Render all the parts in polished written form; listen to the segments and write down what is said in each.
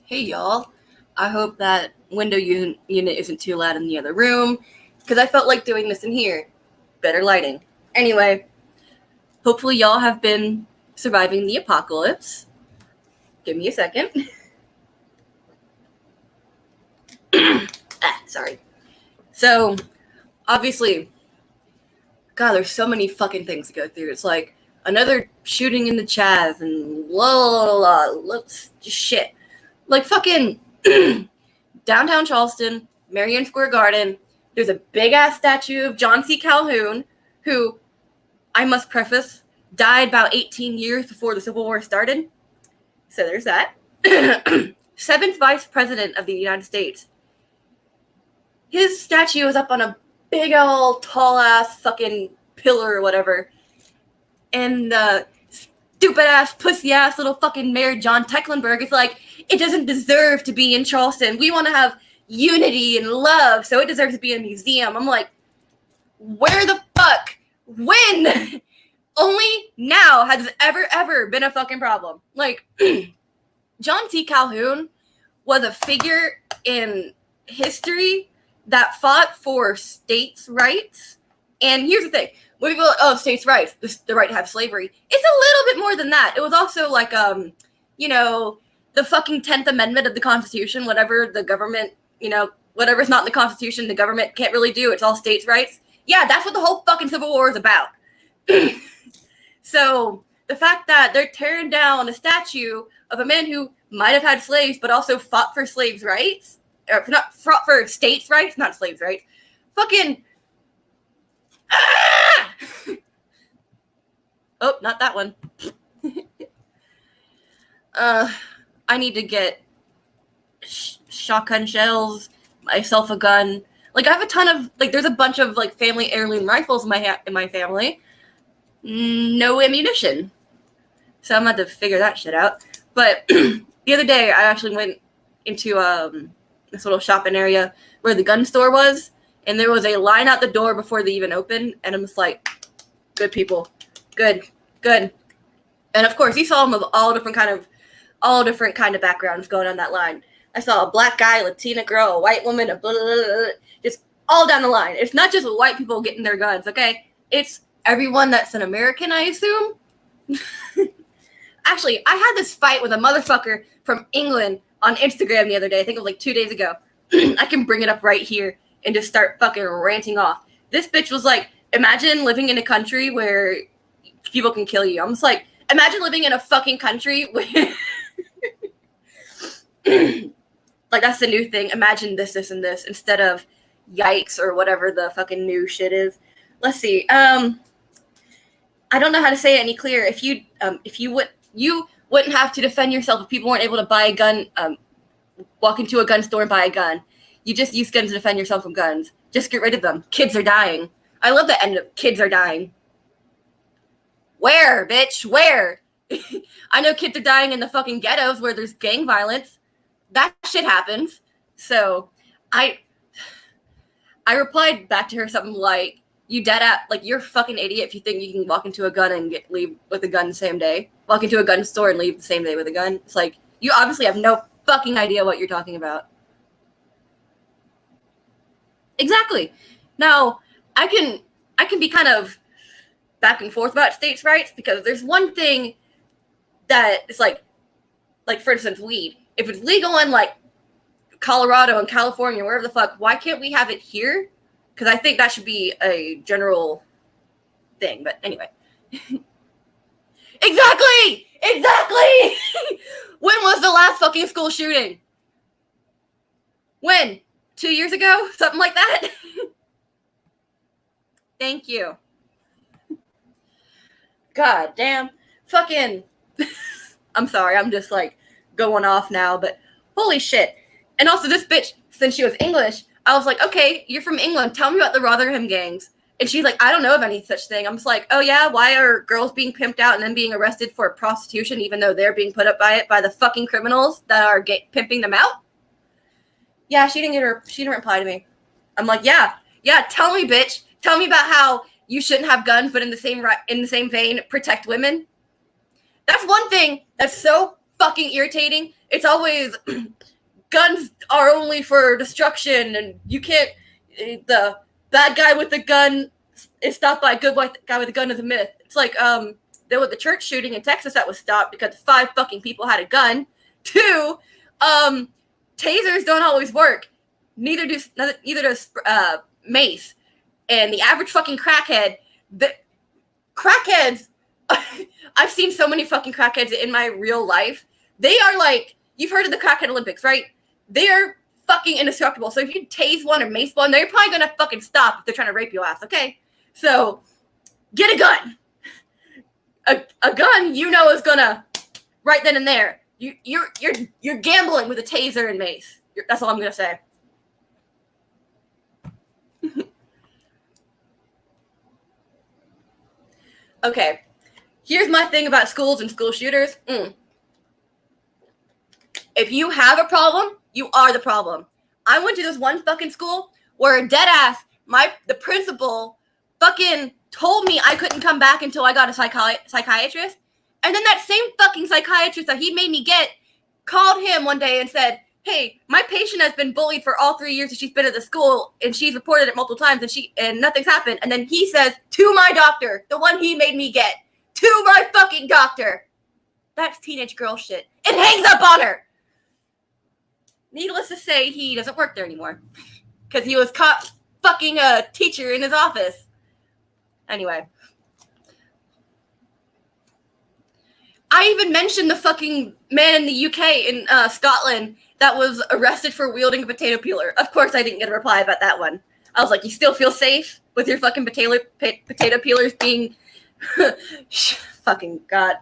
Hey y'all, I hope that window unit isn't too loud in the other room, because I felt like doing this in here. Better lighting. Anyway, hopefully y'all have been surviving the apocalypse. Give me a second. Sorry. So, obviously, God, there's so many fucking things to go through. It's like another shooting in the Chaz and shit. Like fucking downtown Charleston, Marion Square Garden, there's a big-ass statue of John C. Calhoun, who, I must preface, died about 18 years before the Civil War started. So there's that. 7th Vice President of the United States. His statue is up on a big old tall-ass fucking pillar or whatever. And the stupid-ass, pussy-ass little fucking Mayor John Tecklenburg is like, it doesn't deserve to be in Charleston. We want to have unity and love, so it deserves to be in a museum. I'm like, where the fuck? When? Only now has this ever been a fucking problem. Like, John C. Calhoun was a figure in history that fought for states' rights. And here's the thing. When people go, states' rights, the right to have slavery, it's a little bit more than that. It was also like, the fucking 10th Amendment of the Constitution, whatever the government, whatever's not in the Constitution, the government can't really do. It's all states' rights. Yeah, that's what the whole fucking Civil War is about. So the fact that they're tearing down a statue of a man who might have had slaves, but also fought for slaves' rights, or not fought for states' rights, not slaves' rights, fucking. Ah! Oh, not that one. I need to get shotgun shells, myself a gun. Like, I have a ton of, there's a bunch of, family heirloom rifles in my family. No ammunition. So I'm going to have to figure that shit out. But the other day, I actually went into this little shopping area where the gun store was, and there was a line out the door before they even opened, and I'm just like, good people. Good. And of course, you saw them of all different kind of backgrounds going on that line. I saw a black guy, a Latina girl, a white woman, just all down the line. It's not just white people getting their guns, okay? It's everyone that's an American, I assume. Actually, I had this fight with a motherfucker from England on Instagram the other day. I think it was 2 days ago. I can bring it up right here and just start fucking ranting off. This bitch was like, imagine living in a country where people can kill you. I'm just like, imagine living in a fucking country where... that's the new thing. Imagine this, and this, instead of yikes or whatever the fucking new shit is. Let's see. I don't know how to say it any clearer. If you wouldn't have to defend yourself if people weren't able to buy a gun, walk into a gun store and buy a gun. You just use guns to defend yourself from guns. Just get rid of them. Kids are dying. I love the end of kids are dying. Where, bitch? Where? I know kids are dying in the fucking ghettos where there's gang violence. That shit happens. So I replied back to her something like, you you're a fucking idiot if you think you can walk into a gun and leave with a gun the same day. Walk into a gun store and leave the same day with a gun. It's like, you obviously have no fucking idea what you're talking about. Exactly. Now, I can be kind of back and forth about states' rights, because there's one thing that is like for instance, weed. If it's legal in Colorado and California, wherever the fuck, why can't we have it here? Because I think that should be a general thing. But anyway. Exactly! When was the last fucking school shooting? When? 2 years ago? Something like that? Thank you. God damn. Fucking. I'm sorry. I'm just going off now, but holy shit. And also this bitch, since she was English, I was like, okay, you're from England. Tell me about the Rotherham gangs. And she's like, I don't know of any such thing. I'm just like, oh yeah, why are girls being pimped out and then being arrested for prostitution, even though they're being put up by the fucking criminals that are pimping them out? Yeah, she didn't reply to me. I'm like, yeah, tell me, bitch. Tell me about how you shouldn't have guns, but in the same vein, protect women. That's one thing that's so fucking irritating it's always guns are only for destruction, and you can't. The bad guy with the gun is stopped by a good guy with a gun is a myth. It's like there was the church shooting in Texas that was stopped because 5 fucking people had a gun. 2, tasers don't always work. Neither does mace. And the average fucking crackhead, the crackheads, I've seen so many fucking crackheads in my real life. They are like, you've heard of the crackhead Olympics, right? They are fucking indestructible. So if you tase one or mace one, they're probably gonna fucking stop if they're trying to rape your ass, okay? So get a gun. A gun you know is gonna right then and there. You're gambling with a taser and mace. That's all I'm gonna say. Okay, here's my thing about schools and school shooters. If you have a problem, you are the problem. I went to this one fucking school where dead ass, the principal fucking told me I couldn't come back until I got a psychiatrist. And then that same fucking psychiatrist that he made me get called him one day and said, hey, my patient has been bullied for all 3 years that she's been at the school, and she's reported it multiple times, and nothing's happened. And then he says to my doctor, the one he made me get, to my fucking doctor. That's teenage girl shit. It hangs up on her. Needless to say, he doesn't work there anymore because he was caught fucking a teacher in his office. Anyway. I even mentioned the fucking man in the UK, in Scotland, that was arrested for wielding a potato peeler. Of course, I didn't get a reply about that one. I was like, you still feel safe with your fucking potato peelers being... fucking God.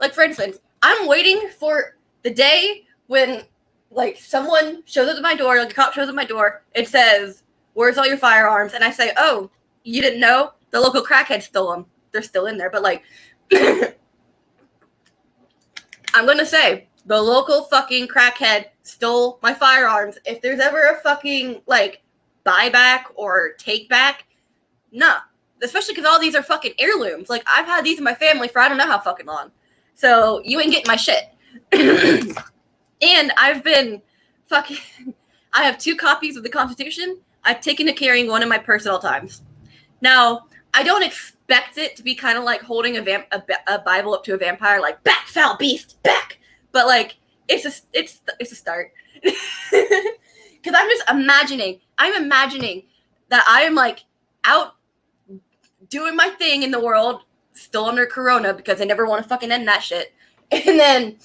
Like, for instance, I'm waiting for the day when, like, someone shows up at my door, like a cop shows up at my door, and says, where's all your firearms? And I say, oh, you didn't know? The local crackhead stole them. They're still in there, but, like... I'm going to say, the local fucking crackhead stole my firearms. If there's ever a fucking, like, buyback or take back, nah. Especially because all these are fucking heirlooms. Like, I've had these in my family for I don't know how fucking long. So, you ain't getting my shit. And I've been fucking... I have 2 copies of the Constitution. I've taken to carrying one in my purse at all times. Now, I don't expect it to be kind of like holding a Bible up to a vampire, like, back, foul beast, back. But, like, it's a start. Because I'm imagining that I am, like, out doing my thing in the world, still under Corona, because I never want to fucking end that shit. And then,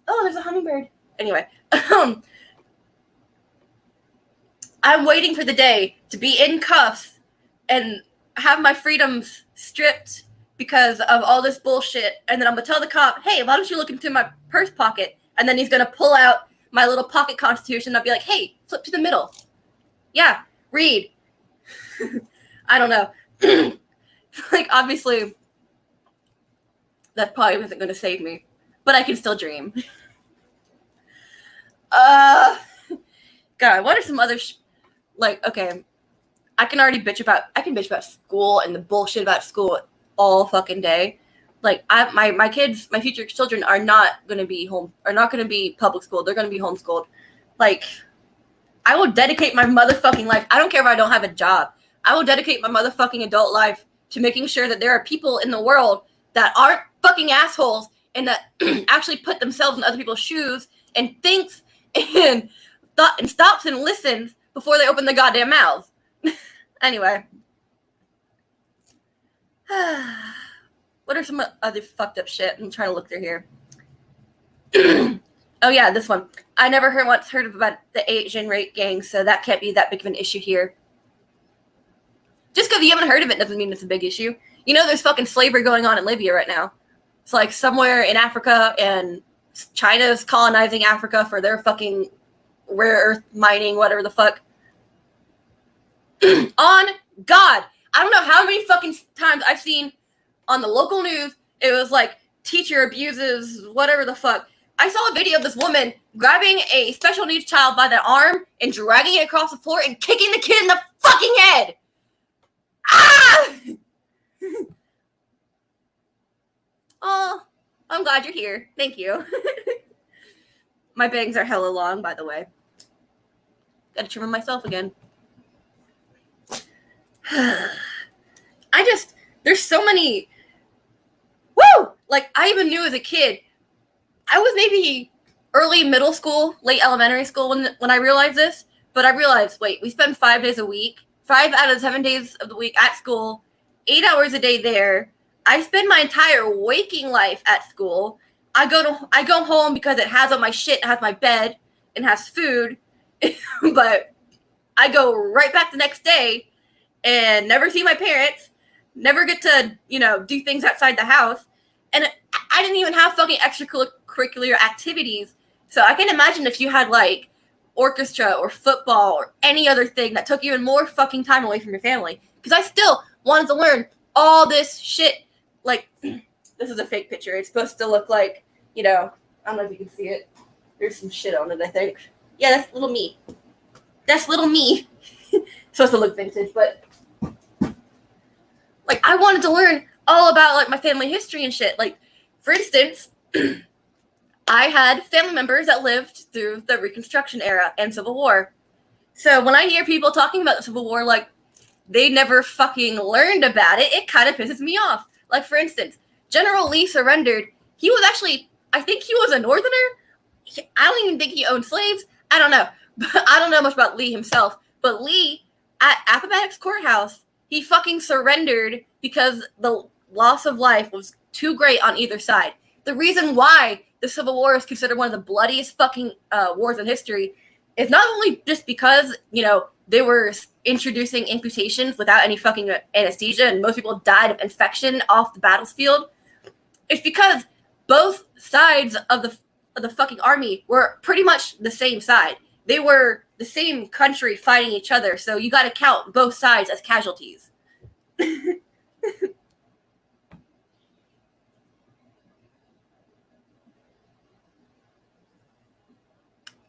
oh, there's a hummingbird. Anyway, I'm waiting for the day to be in cuffs and have my freedoms stripped because of all this bullshit, and then I'm gonna tell the cop, hey, why don't you look into my purse pocket? And then he's gonna pull out my little pocket Constitution, and I'll be like, hey, flip to the middle. Yeah, read. I don't know. Like, obviously, that probably wasn't gonna save me, but I can still dream. God, what are some other like, okay, I can bitch about school and the bullshit about school all fucking day. Like, my kids, my future children are not going to be public school. They're going to be homeschooled. Like, I will dedicate my motherfucking life. I don't care if I don't have a job. I will dedicate my motherfucking adult life to making sure that there are people in the world that aren't fucking assholes and that actually put themselves in other people's shoes and thinks and stops and listens before they open their goddamn mouths. Anyway. What are some other fucked up shit? I'm trying to look through here. Oh yeah, this one. I never once heard about the Asian rape gang, so that can't be that big of an issue here. Just because you haven't heard of it doesn't mean it's a big issue. You know there's fucking slavery going on in Libya right now. It's like somewhere in Africa, and China's colonizing Africa for their fucking rare earth mining, whatever the fuck. On God, I don't know how many fucking times I've seen on the local news, it was like, teacher abuses, whatever the fuck. I saw a video of this woman grabbing a special needs child by the arm and dragging it across the floor and kicking the kid in the fucking head. Ah! Oh, I'm glad you're here. Thank you. My bangs are hella long, by the way. Gotta trim them myself again. There's so many. Woo! Like, I even knew as a kid, I was maybe early middle school, late elementary school when I realized this, but I realized, wait, we spend 5 days a week, 5 out of 7 days of the week at school, 8 hours a day there. I spend my entire waking life at school. I go home because it has all my shit, it has my bed, and has food, but I go right back the next day and never see my parents, never get to, do things outside the house. And I didn't even have fucking extracurricular activities. So I can imagine if you had like orchestra or football or any other thing that took even more fucking time away from your family. Because I still wanted to learn all this shit. Like, this is a fake picture. It's supposed to look like, I don't know if you can see it. There's some shit on it, I think. Yeah, that's little me. That's little me. It's supposed to look vintage, but like, I wanted to learn all about like my family history and shit. Like, for instance, I had family members that lived through the Reconstruction era and Civil War. So when I hear people talking about the Civil War like they never fucking learned about it, it kind of pisses me off. Like, for instance, General Lee surrendered. He was actually, I think he was a Northerner. I don't even think he owned slaves. I don't know. But I don't know much about Lee himself. But Lee, at Appomattox Courthouse, he fucking surrendered because the loss of life was too great on either side. The reason why the Civil War is considered one of the bloodiest fucking wars in history is not only just because, they were introducing amputations without any fucking anesthesia and most people died of infection off the battlefield. It's because both sides of the fucking army were pretty much the same side. They were the same country fighting each other, so you got to count both sides as casualties.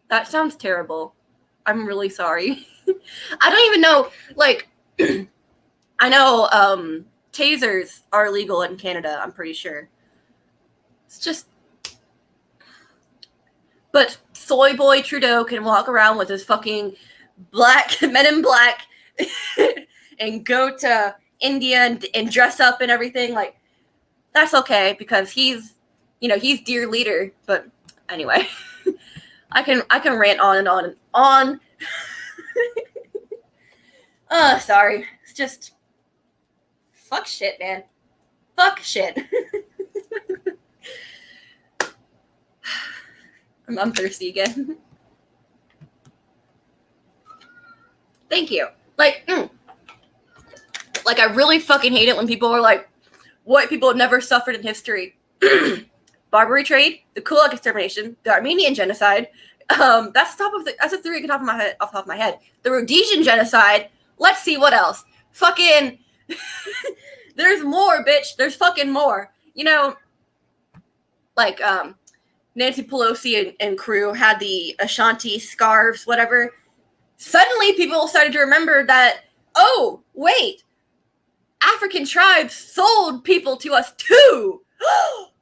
That sounds terrible. I'm really sorry. I don't even know, like, I know tasers are legal in Canada, I'm pretty sure. It's just, but soy boy Trudeau can walk around with his fucking men in black and go to India and dress up and everything. Like, that's okay because he's dear leader. But anyway, I can rant on and on and on. Sorry. It's just fuck shit, man. Fuck shit. I'm thirsty again. Thank you. Like, I really fucking hate it when people are like, white people have never suffered in history. Barbary trade, the Kulak extermination, the Armenian genocide. That's the three off the top of my head. The Rhodesian genocide. Let's see what else. Fucking, there's more, bitch. There's fucking more. Like, Nancy Pelosi and crew had the Ashanti scarves, whatever. Suddenly, people started to remember that, oh, wait, African tribes sold people to us too.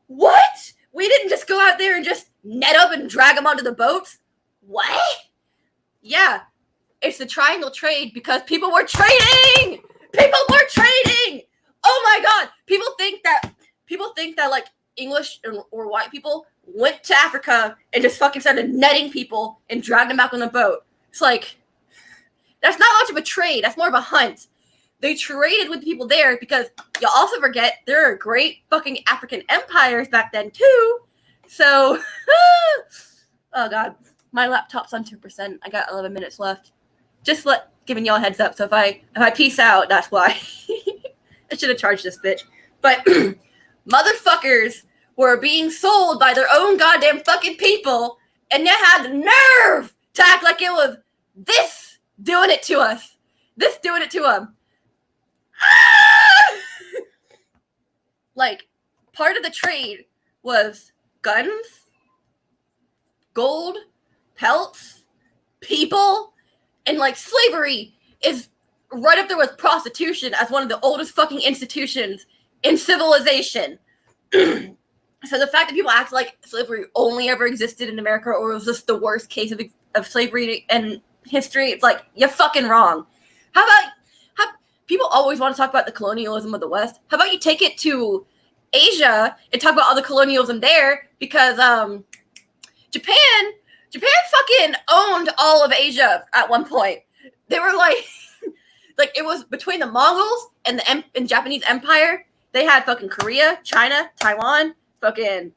What? We didn't just go out there and just net up and drag them onto the boats? What? Yeah, it's the triangle trade because people were trading. People were trading. Oh my God. People think that like English or white people went to Africa and just fucking started netting people and dragged them back on the boat. It's like, that's not much of a trade. That's more of a hunt. They traded with people there because you'll also forget there are great fucking African empires back then too. So, oh God, my laptop's on 2%. I got 11 minutes left. Just giving y'all a heads up. So if I peace out, that's why. I should have charged this bitch. But motherfuckers were being sold by their own goddamn fucking people, and they had the nerve to act like it was this doing it to us. This doing it to them. Like, part of the trade was guns, gold, pelts, people, and like slavery is right up there with prostitution as one of the oldest fucking institutions in civilization. So the fact that people act like slavery only ever existed in America or was just the worst case of slavery in history, it's like, you're fucking wrong. How about people always want to talk about the colonialism of the West? How about you take it to Asia and talk about all the colonialism there? Because Japan fucking owned all of Asia at one point. They were like it was between the Mongols and the Japanese Empire. They had fucking Korea, China, Taiwan, fucking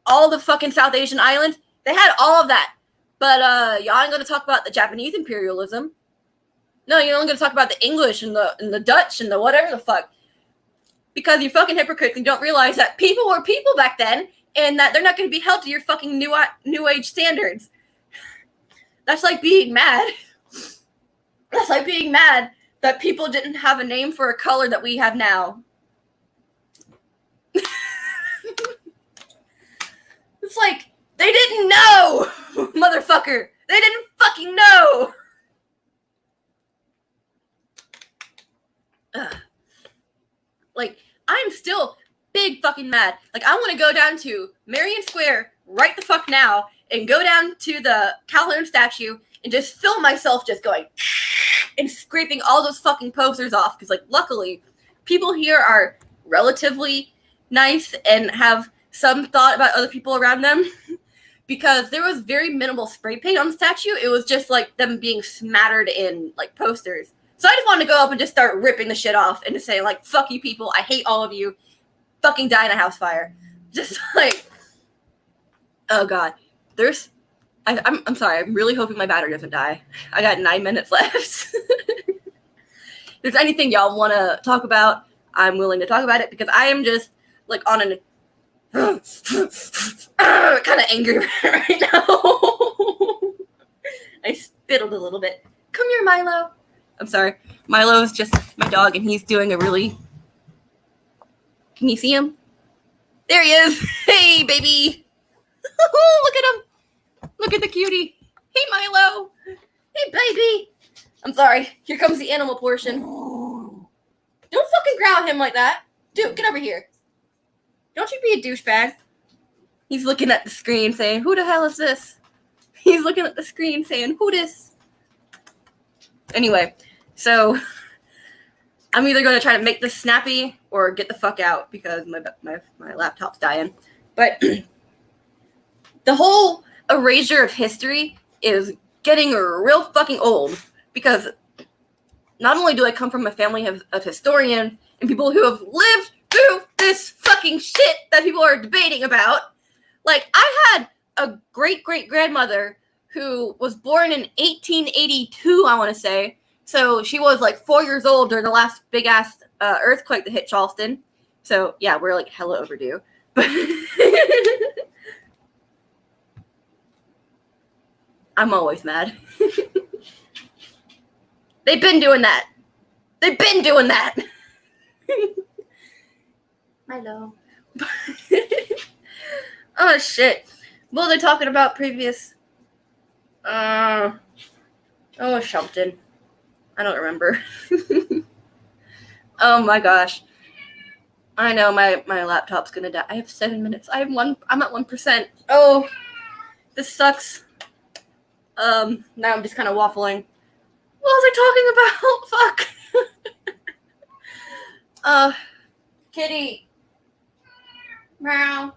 all the fucking South Asian islands. They had all of that. But y'all ain't gonna talk about the Japanese imperialism. No, you're only gonna talk about the English and the Dutch and the whatever the fuck. Because you're fucking hypocrites and don't realize that people were people back then and that they're not gonna be held to your fucking new age standards. That's like being mad. That's like being mad that people didn't have a name for a color that we have now. It's like, they didn't know, motherfucker. They didn't fucking know. Ugh. Like, I'm still big fucking mad. Like, I want to go down to Marion Square right the fuck now and go down to the Calhoun statue and just film myself just going and scraping all those fucking posters off. Because, like, luckily, people here are relatively nice and have some thought about other people around them. Because there was very minimal spray paint on the statue. It was just, like, them being smattered in, like, posters. So I just wanted to go up and just start ripping the shit off and just say, like, fuck you people. I hate all of you. Fucking die in a house fire. Just, like, oh, God. I'm sorry. I'm really hoping my battery doesn't die. I got 9 minutes left. If there's anything y'all want to talk about, I'm willing to talk about it because I am just, like, on an kind of angry right now. I spittled a little bit. Come here, Milo. I'm sorry. Milo's just my dog, and he's doing a really... Can you see him? There he is. Hey, baby. Look at him. Look at the cutie. Hey, Milo. Hey, baby. I'm sorry. Here comes the animal portion. Don't fucking growl at him like that. Dude, get over here. Don't you be a douchebag. He's looking at the screen saying, who the hell is this? He's looking at the screen saying, who this? Anyway, so I'm either going to try to make this snappy or get the fuck out because my laptop's dying. But the whole erasure of history is getting real fucking old because not only do I come from a family of historians and people who have lived through this fucking shit that people are debating about. Like, I had a great-great-grandmother who was born in 1882, I want to say. So she was like 4 years old during the last big-ass earthquake that hit Charleston. So, yeah, we're like hella overdue. But I'm always mad. They've been doing that. They've been doing that. Milo. Oh, shit. What are they talking about previous? Something. I don't remember. Oh, my gosh. I know my laptop's gonna die. I have 7 minutes. I'm at 1%. Oh, this sucks. Now I'm just kind of waffling. What was I talking about? Fuck. Kitty. Meow.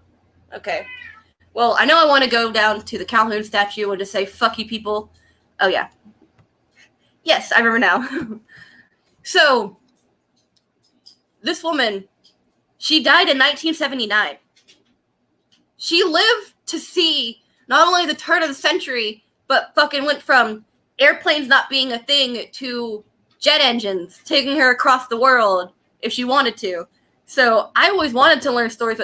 Okay. Well, I know I want to go down to the Calhoun statue and just say, fuck you people. Oh, yeah. Yes, I remember now. So, this woman, she died in 1979. She lived to see not only the turn of the century, but fucking went from airplanes not being a thing to jet engines taking her across the world if she wanted to. So I always wanted to learn stories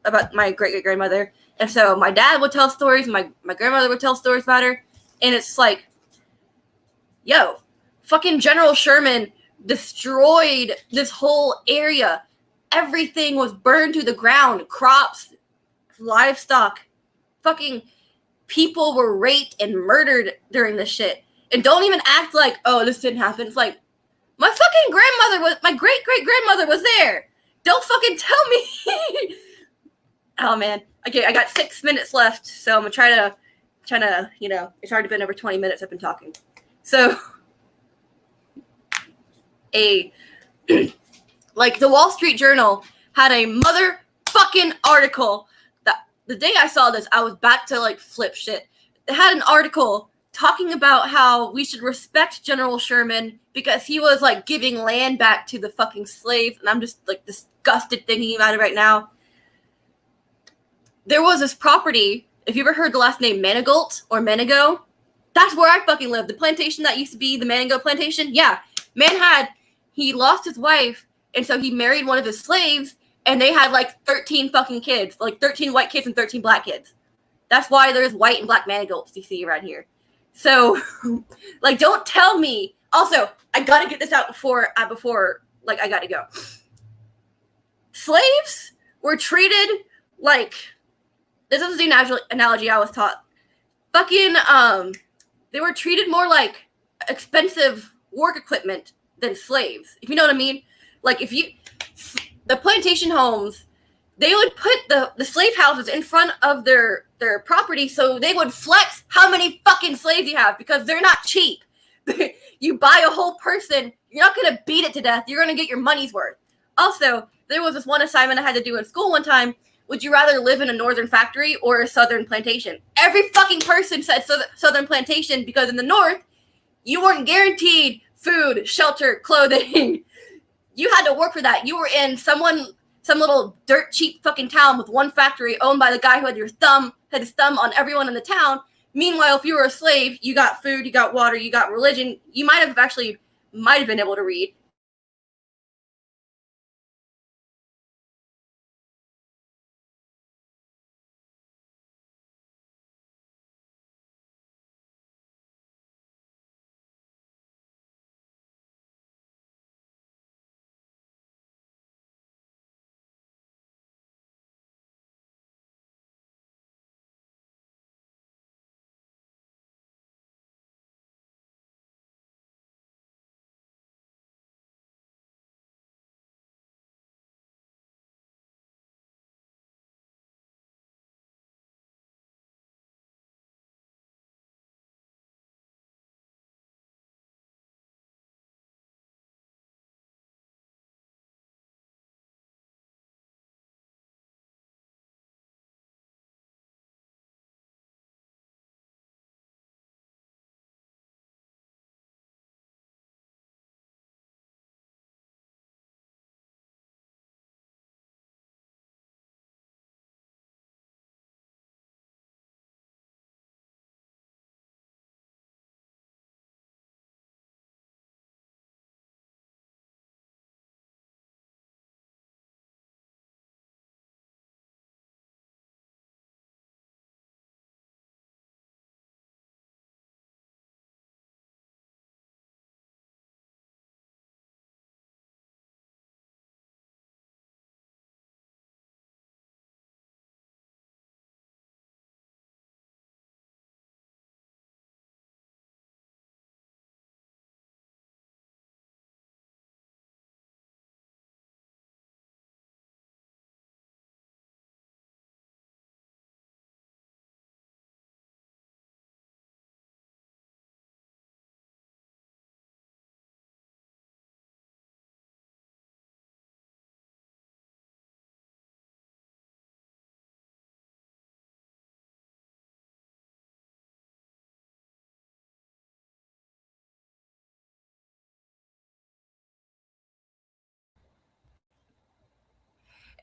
about my great-great-grandmother. And so my dad would tell stories, my grandmother would tell stories about her. And it's like, yo, fucking General Sherman destroyed this whole area. Everything was burned to the ground. Crops, livestock, fucking people were raped and murdered during this shit. And don't even act like, oh, this didn't happen. It's like, my great-great-grandmother was there. Don't fucking tell me. Oh man. Okay, I got 6 minutes left, so I'm gonna try to, it's already been over 20 minutes I've been talking. So, like the Wall Street Journal had a motherfucking article that the day I saw this, I was back to like flip shit. It had an article talking about how we should respect General Sherman because he was like giving land back to the fucking slaves, and I'm just like disgusted thinking about it right now. There was this property, if you ever heard the last name Manigault or Manigo, that's where I fucking lived. The plantation that used to be the Manigo plantation, yeah. He lost his wife, and so he married one of his slaves, and they had like 13 fucking kids, like 13 white kids and 13 black kids. That's why there's white and black Manigolds you see around here. So, like, don't tell me. Also, I gotta get this out before I gotta go. Slaves were treated like, this is the analogy I was taught. Fucking, they were treated more like expensive work equipment than slaves, if you know what I mean. Like, the plantation homes, they would put the slave houses in front of their property so they would flex how many fucking slaves you have, because they're not cheap. You buy a whole person, you're not going to beat it to death. You're going to get your money's worth. Also, there was this one assignment I had to do in school one time. Would you rather live in a northern factory or a southern plantation? Every fucking person said southern plantation, because in the north, you weren't guaranteed food, shelter, clothing. You had to work for that. You were in some little dirt cheap fucking town with one factory owned by the guy who had his thumb on everyone in the town. Meanwhile, if you were a slave, you got food, you got water, you got religion. You might have been able to read.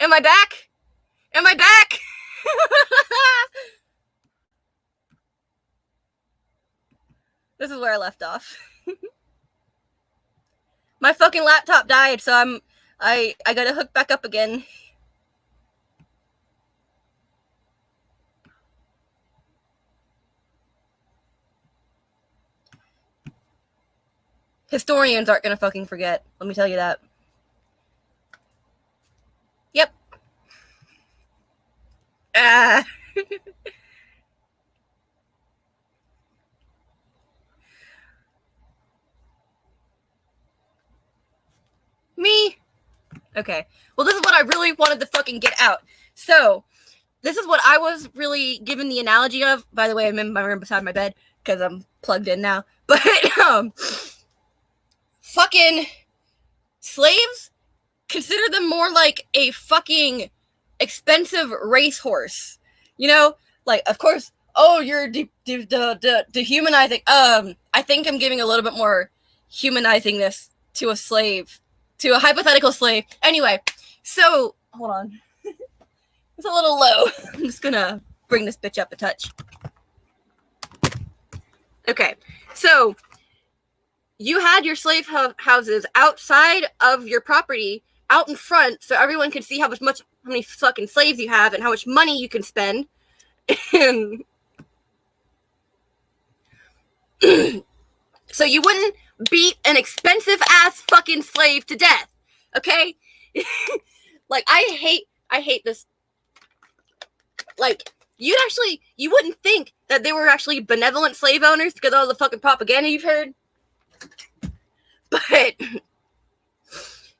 Am I back? Am I back? This is where I left off. My fucking laptop died, so I gotta hook back up again. Historians aren't gonna fucking forget. Let me tell you that. Yep. Me? Okay. Well, this is what I really wanted to fucking get out. So, this is what I was really given the analogy of. By the way, I'm in my room beside my bed because I'm plugged in now. But fucking slaves, consider them more like a fucking expensive racehorse. You know, like of course. Oh, you're dehumanizing. I think I'm giving a little bit more humanizing this to a slave, to a hypothetical slave. Anyway, so hold on. It's a little low. I'm just gonna bring this bitch up a touch. Okay, so you had your slave houses outside of your property, out in front, so everyone can see how many fucking slaves you have and how much money you can spend. And so you wouldn't beat an expensive ass fucking slave to death, okay? Like I hate this. Like you wouldn't think that they were actually benevolent slave owners because of all the fucking propaganda you've heard. But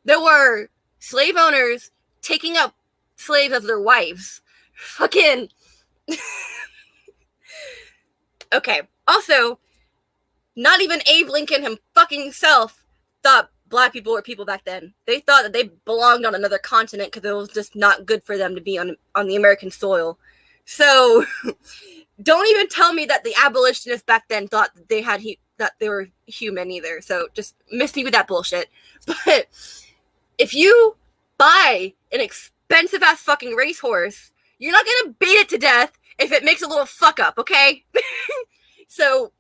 there were slave owners taking up slaves as their wives. Fucking. Okay. Also, not even Abe Lincoln him fucking himself thought black people were people back then. They thought that they belonged on another continent because it was just not good for them to be on the American soil. So don't even tell me that the abolitionists back then thought that they were human either. So just miss me with that bullshit. But if you buy an expensive ass fucking racehorse, you're not gonna beat it to death if it makes a little fuck up, okay? So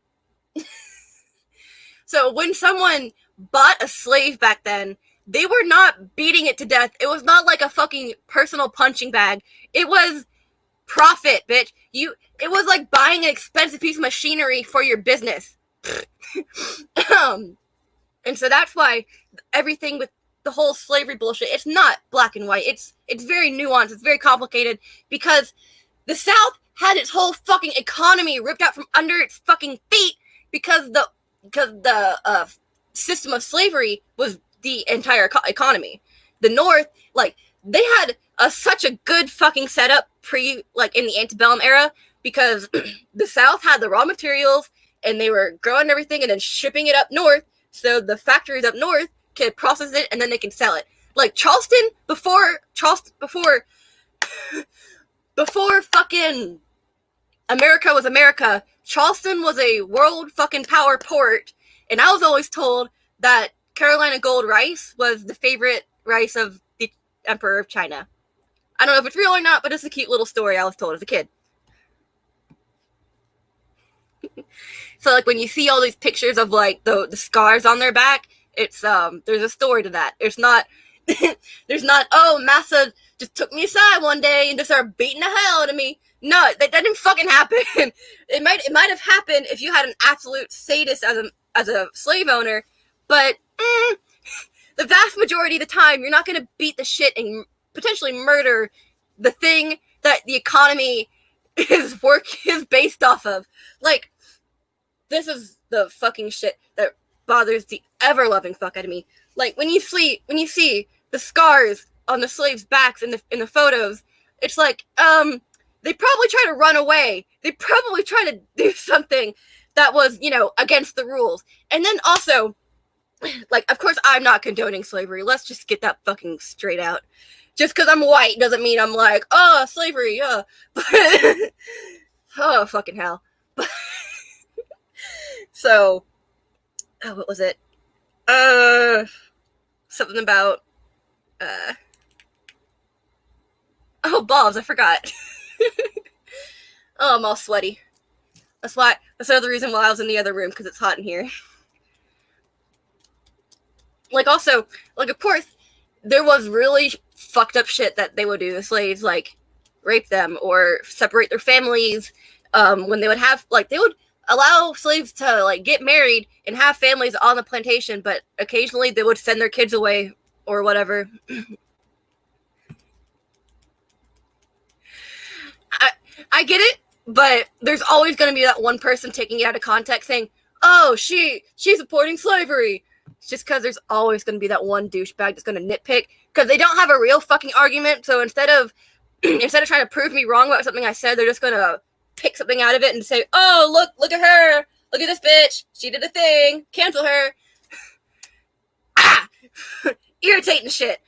when someone bought a slave back then, they were not beating it to death. It was not like a fucking personal punching bag. It was profit, bitch. It was like buying an expensive piece of machinery for your business. And so that's why everything with the whole slavery bullshit, it's not black and white. It's very nuanced. It's very complicated because the South had its whole fucking economy ripped out from under its fucking feet because the system of slavery was the entire economy. The North, like, they had such a good fucking setup in the antebellum era because the South had the raw materials and they were growing everything and then shipping it up north so the factories up north can process it and then they can sell it. Like Charleston, before fucking America was America, Charleston was a world fucking power port, and I was always told that Carolina Gold rice was the favorite rice of the Emperor of China. I don't know if it's real or not, but it's a cute little story I was told as a kid. So like when you see all these pictures of like the scars on their back, it's there's a story to that. There's not oh, Massa just took me aside one day and just started beating the hell out of me. No, that didn't fucking happen. It might have happened if you had an absolute sadist as a slave owner, but the vast majority of the time you're not going to beat the shit and potentially murder the thing that the economy is based off of. Like, this is the fucking shit that bothers the ever-loving fuck out of me. Like, when you see the scars on the slaves' backs in the photos, it's like, they probably try to run away. They probably try to do something that was, against the rules. And then also, like, of course, I'm not condoning slavery. Let's just get that fucking straight out. Just because I'm white doesn't mean I'm like, oh, slavery, yeah. But, oh, fucking hell. So, what was it? Something about, oh, balls, I forgot. Oh, I'm all sweaty. That's another reason why I was in the other room, because it's hot in here. Like, also, like, of course, there was really fucked up shit that they would do. The slaves, like, rape them or separate their families. When they would have, like, they would allow slaves to, like, get married and have families on the plantation, but occasionally they would send their kids away or whatever. I get it, but there's always going to be that one person taking it out of context saying, oh, she's supporting slavery. It's just because there's always going to be that one douchebag that's going to nitpick because they don't have a real fucking argument. So instead of instead of trying to prove me wrong about something I said, they're just gonna pick something out of it and say, oh, look at her. Look at this bitch. She did a thing. Cancel her. Ah! Irritating shit.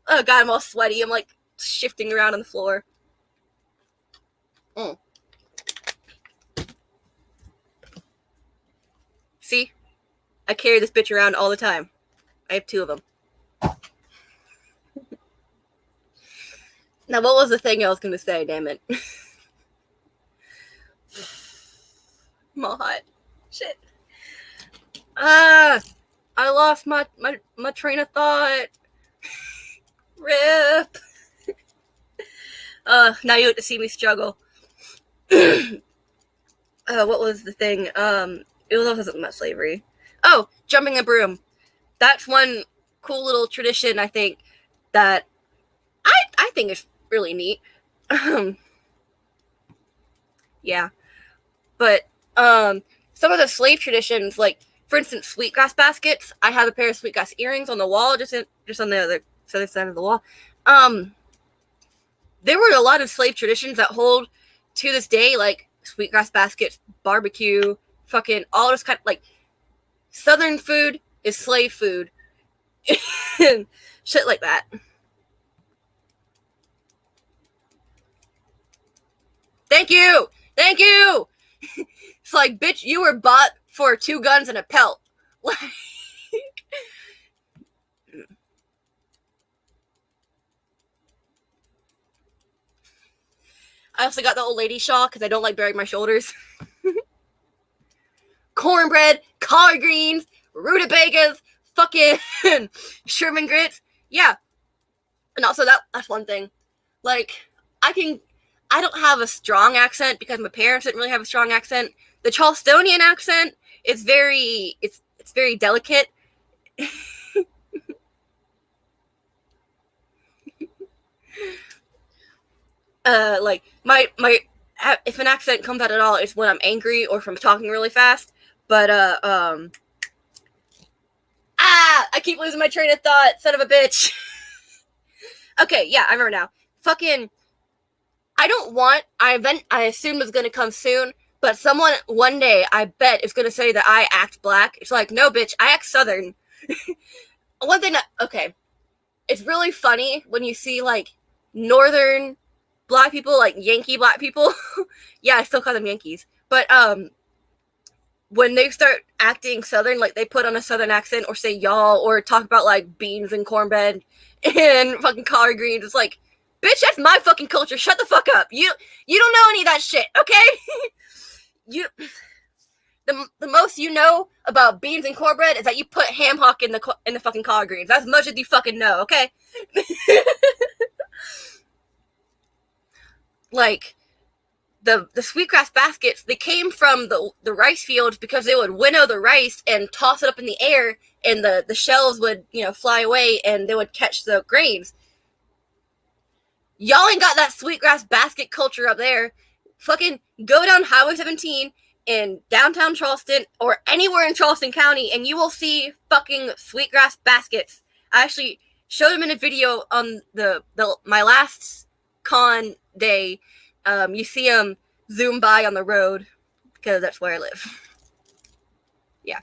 Oh, God, I'm all sweaty. I'm, like, shifting around on the floor. See? I carry this bitch around all the time. I have 2 of them. Now, what was the thing I was going to say, damn it? I'm all hot. Shit. I lost my train of thought. Rip. Now you have to see me struggle. What was the thing? It was also something about slavery. Oh, jumping a broom. That's one cool little tradition, I think, that I think is really neat. Yeah. But, some of the slave traditions, like, for instance, sweetgrass baskets. I have a pair of sweetgrass earrings on the wall, just on the other side of the wall. There were a lot of slave traditions that hold to this day, like sweetgrass baskets, barbecue, fucking all this kind of, like, Southern food is slave food. Shit like that. Thank you! It's like, bitch, you were bought for 2 guns and a pelt. Like, I also got the old lady shawl because I don't like burying my shoulders. Cornbread, collard greens, rutabagas, fucking Sherman grits. Yeah. And also that's one thing. Like, I don't have a strong accent because my parents didn't really have a strong accent. The Charlestonian accent is very delicate. Like my if an accent comes out at all, it's when I'm angry or if I'm talking really fast. But I keep losing my train of thought, son of a bitch. Okay, yeah, I remember now. Fucking, I assume it's gonna come soon, but someone one day, I bet, is gonna say that I act black. It's like, no, bitch, I act Southern. One thing okay, it's really funny when you see, like, Northern black people, like Yankee black people. Yeah, I still call them Yankees. But, when they start acting Southern, like, they put on a Southern accent or say y'all or talk about, like, beans and cornbread and fucking collard greens, it's like, bitch, that's my fucking culture. Shut the fuck up. You don't know any of that shit, okay? The most you know about beans and cornbread is that you put ham hock in the fucking collard greens. That's as much as you fucking know, okay? Like, the sweetgrass baskets, they came from the rice fields because they would winnow the rice and toss it up in the air, and the shells would, fly away, and they would catch the grains. Y'all ain't got that sweetgrass basket culture up there. Fucking go down Highway 17 in downtown Charleston or anywhere in Charleston County, and you will see fucking sweetgrass baskets. I actually showed them in a video on my last con day. You see them zoom by on the road because that's where I live. Yeah.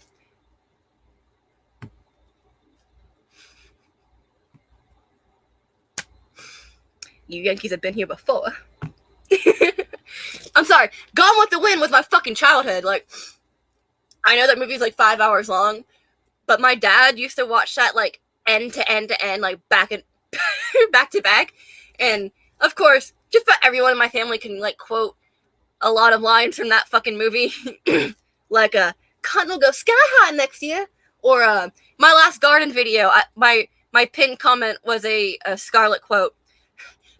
You Yankees have been here before. I'm sorry. Gone with the Wind was my fucking childhood. Like, I know that movie's like 5 hours long, but my dad used to watch that, like, end to end to end, like, back to back. And of course, just about everyone in my family can, like, quote a lot of lines from that fucking movie. Like, cotton will go sky high next year. Or my last garden video, my pinned comment was a Scarlet quote.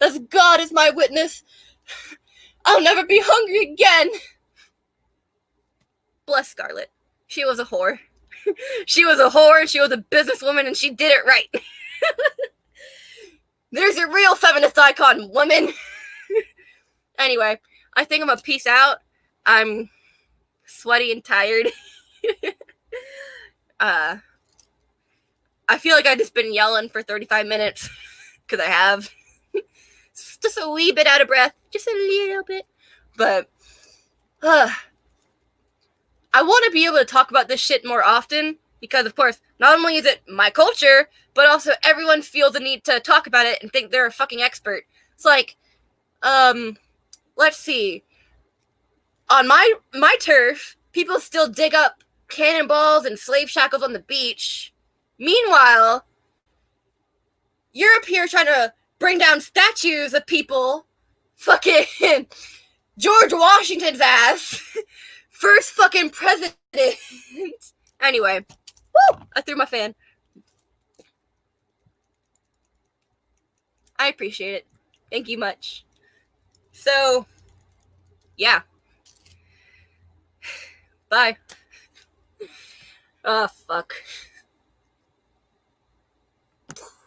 As God is my witness, I'll never be hungry again. Bless Scarlet. She was a whore. She was a whore, and she was a businesswoman, and she did it right. There's your real feminist icon, woman. Anyway, I think I'm gonna peace out. I'm sweaty and tired. I feel like I've just been yelling for 35 minutes. because I have. Just a wee bit out of breath. Just a little bit. But I want to be able to talk about this shit more often because, of course, not only is it my culture, but also everyone feels the need to talk about it and think they're a fucking expert. It's like, let's see. On my turf, people still dig up cannonballs and slave shackles on the beach. Meanwhile, you're up here trying to bring down statues of people. Fucking George Washington's ass. First fucking president. Anyway. Woo! I threw my fan. I appreciate it. Thank you much. So, yeah. Bye. Oh, fuck.